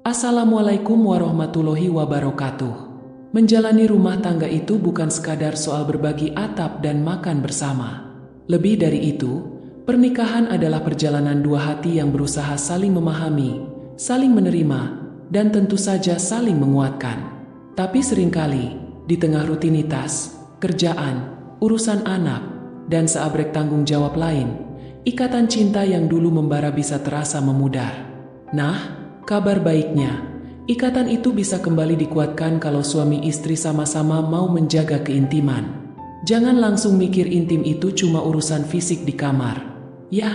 Assalamualaikum warahmatullahi wabarakatuh. Menjalani rumah tangga itu bukan sekadar soal berbagi atap dan makan bersama. Lebih dari itu, pernikahan adalah perjalanan dua hati yang berusaha saling memahami, saling menerima, dan tentu saja saling menguatkan. Tapi seringkali, di tengah rutinitas, kerjaan, urusan anak, dan seabrek tanggung jawab lain, ikatan cinta yang dulu membara bisa terasa memudar. Nah, kabar baiknya, ikatan itu bisa kembali dikuatkan kalau suami istri sama-sama mau menjaga keintiman. Jangan langsung mikir intim itu cuma urusan fisik di kamar. Ya,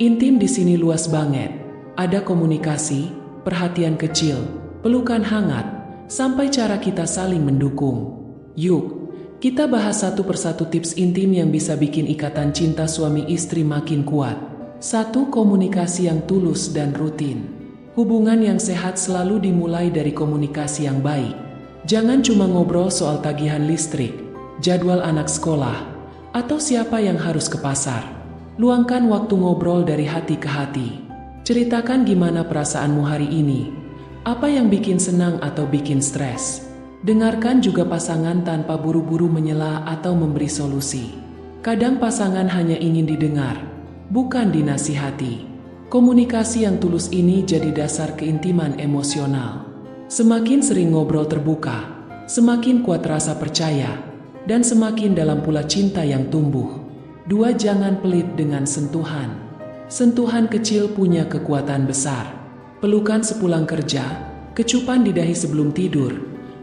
intim di sini luas banget. Ada komunikasi, perhatian kecil, pelukan hangat, sampai cara kita saling mendukung. Yuk, kita bahas satu persatu tips intim yang bisa bikin ikatan cinta suami istri makin kuat. 1. Komunikasi yang tulus dan rutin. Hubungan yang sehat selalu dimulai dari komunikasi yang baik. Jangan cuma ngobrol soal tagihan listrik, jadwal anak sekolah, atau siapa yang harus ke pasar. Luangkan waktu ngobrol dari hati ke hati. Ceritakan gimana perasaanmu hari ini, apa yang bikin senang atau bikin stres. Dengarkan juga pasangan tanpa buru-buru menyela atau memberi solusi. Kadang pasangan hanya ingin didengar, bukan dinasihati. Komunikasi yang tulus ini jadi dasar keintiman emosional. Semakin sering ngobrol terbuka, semakin kuat rasa percaya, dan semakin dalam pula cinta yang tumbuh. 2. Jangan pelit dengan sentuhan. Sentuhan kecil punya kekuatan besar. Pelukan sepulang kerja, kecupan di dahi sebelum tidur,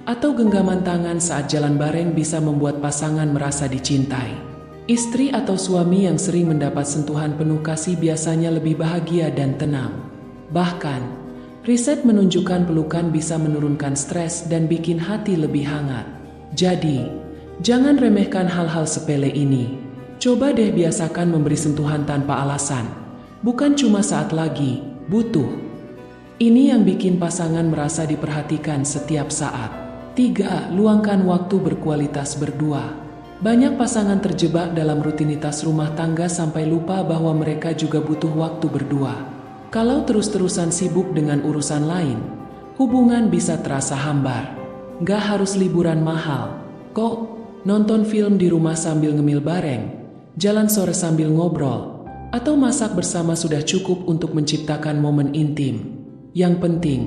atau genggaman tangan saat jalan bareng bisa membuat pasangan merasa dicintai. Istri atau suami yang sering mendapat sentuhan penuh kasih biasanya lebih bahagia dan tenang. Bahkan, riset menunjukkan pelukan bisa menurunkan stres dan bikin hati lebih hangat. Jadi, jangan remehkan hal-hal sepele ini. Coba deh biasakan memberi sentuhan tanpa alasan, bukan cuma saat lagi butuh. Ini yang bikin pasangan merasa diperhatikan setiap saat. 3. Luangkan waktu berkualitas berdua. Banyak pasangan terjebak dalam rutinitas rumah tangga sampai lupa bahwa mereka juga butuh waktu berdua. Kalau terus-terusan sibuk dengan urusan lain, hubungan bisa terasa hambar. Gak harus liburan mahal, kok. Nonton film di rumah sambil ngemil bareng, jalan sore sambil ngobrol, atau masak bersama sudah cukup untuk menciptakan momen intim. Yang penting,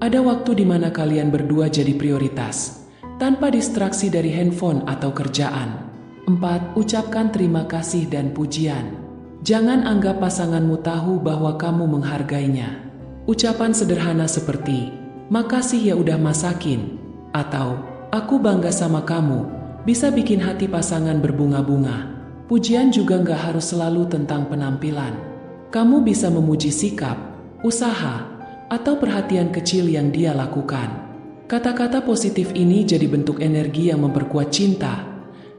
ada waktu di mana kalian berdua jadi prioritas, tanpa distraksi dari handphone atau kerjaan. 4. Ucapkan terima kasih dan pujian. Jangan anggap pasanganmu tahu bahwa kamu menghargainya. Ucapan sederhana seperti, "Makasih ya udah masakin," atau "Aku bangga sama kamu," bisa bikin hati pasangan berbunga-bunga. Pujian juga nggak harus selalu tentang penampilan. Kamu bisa memuji sikap, usaha, atau perhatian kecil yang dia lakukan. Kata-kata positif ini jadi bentuk energi yang memperkuat cinta,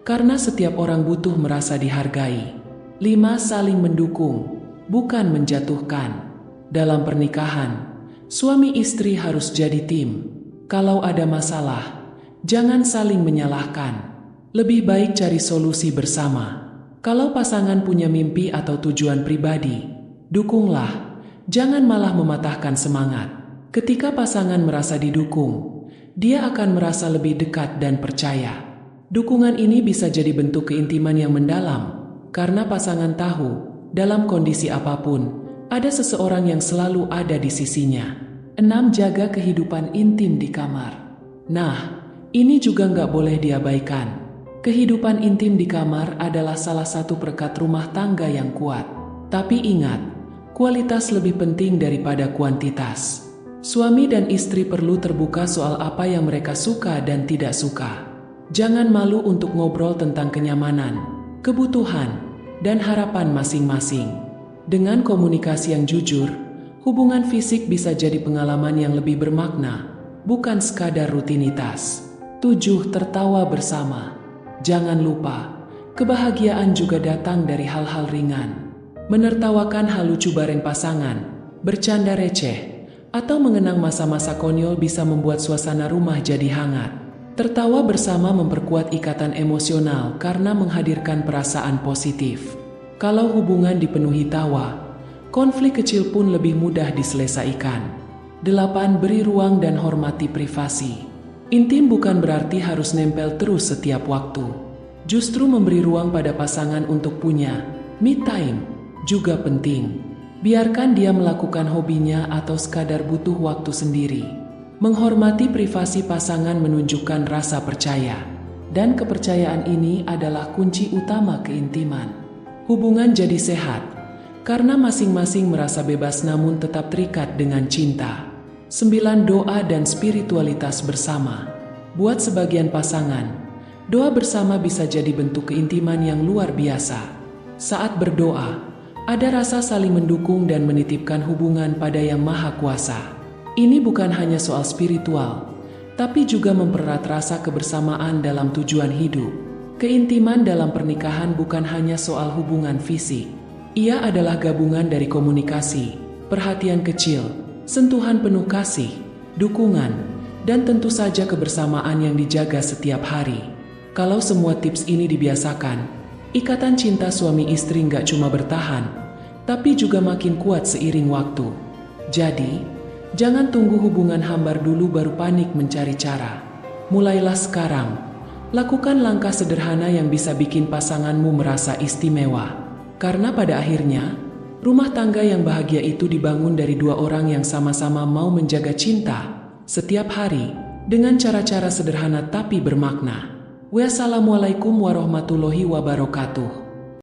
karena setiap orang butuh merasa dihargai. 5. Saling mendukung, bukan menjatuhkan. Dalam pernikahan, suami istri harus jadi tim. Kalau ada masalah, jangan saling menyalahkan. Lebih baik cari solusi bersama. Kalau pasangan punya mimpi atau tujuan pribadi, dukunglah, jangan malah mematahkan semangat. Ketika pasangan merasa didukung, dia akan merasa lebih dekat dan percaya. Dukungan ini bisa jadi bentuk keintiman yang mendalam, karena pasangan tahu, dalam kondisi apapun, ada seseorang yang selalu ada di sisinya. 6. Jaga kehidupan intim di kamar. Nah, ini juga nggak boleh diabaikan. Kehidupan intim di kamar adalah salah satu perekat rumah tangga yang kuat. Tapi ingat, kualitas lebih penting daripada kuantitas. Suami dan istri perlu terbuka soal apa yang mereka suka dan tidak suka. Jangan malu untuk ngobrol tentang kenyamanan, kebutuhan, dan harapan masing-masing. Dengan komunikasi yang jujur, hubungan fisik bisa jadi pengalaman yang lebih bermakna, bukan sekadar rutinitas. 7. Tertawa bersama. Jangan lupa, kebahagiaan juga datang dari hal-hal ringan. Menertawakan hal lucu bareng pasangan, bercanda receh, atau mengenang masa-masa konyol bisa membuat suasana rumah jadi hangat. Tertawa bersama memperkuat ikatan emosional karena menghadirkan perasaan positif. Kalau hubungan dipenuhi tawa, konflik kecil pun lebih mudah diselesaikan. 8. Beri ruang dan hormati privasi. Intim bukan berarti harus nempel terus setiap waktu. Justru memberi ruang pada pasangan untuk punya me time juga penting. Biarkan dia melakukan hobinya atau sekadar butuh waktu sendiri. Menghormati privasi pasangan menunjukkan rasa percaya, dan kepercayaan ini adalah kunci utama keintiman. Hubungan jadi sehat karena masing-masing merasa bebas namun tetap terikat dengan cinta. 9. Doa dan spiritualitas bersama. Buat sebagian pasangan, doa bersama bisa jadi bentuk keintiman yang luar biasa. Saat berdoa, ada rasa saling mendukung dan menitipkan hubungan pada Yang Maha Kuasa. Ini bukan hanya soal spiritual, tapi juga mempererat rasa kebersamaan dalam tujuan hidup. Keintiman dalam pernikahan bukan hanya soal hubungan fisik. Ia adalah gabungan dari komunikasi, perhatian kecil, sentuhan penuh kasih, dukungan, dan tentu saja kebersamaan yang dijaga setiap hari. Kalau semua tips ini dibiasakan, ikatan cinta suami istri nggak cuma bertahan, tapi juga makin kuat seiring waktu. Jadi, jangan tunggu hubungan hambar dulu baru panik mencari cara. Mulailah sekarang. Lakukan langkah sederhana yang bisa bikin pasanganmu merasa istimewa. Karena pada akhirnya, rumah tangga yang bahagia itu dibangun dari dua orang yang sama-sama mau menjaga cinta setiap hari dengan cara-cara sederhana tapi bermakna. Wassalamualaikum warahmatullahi wabarakatuh.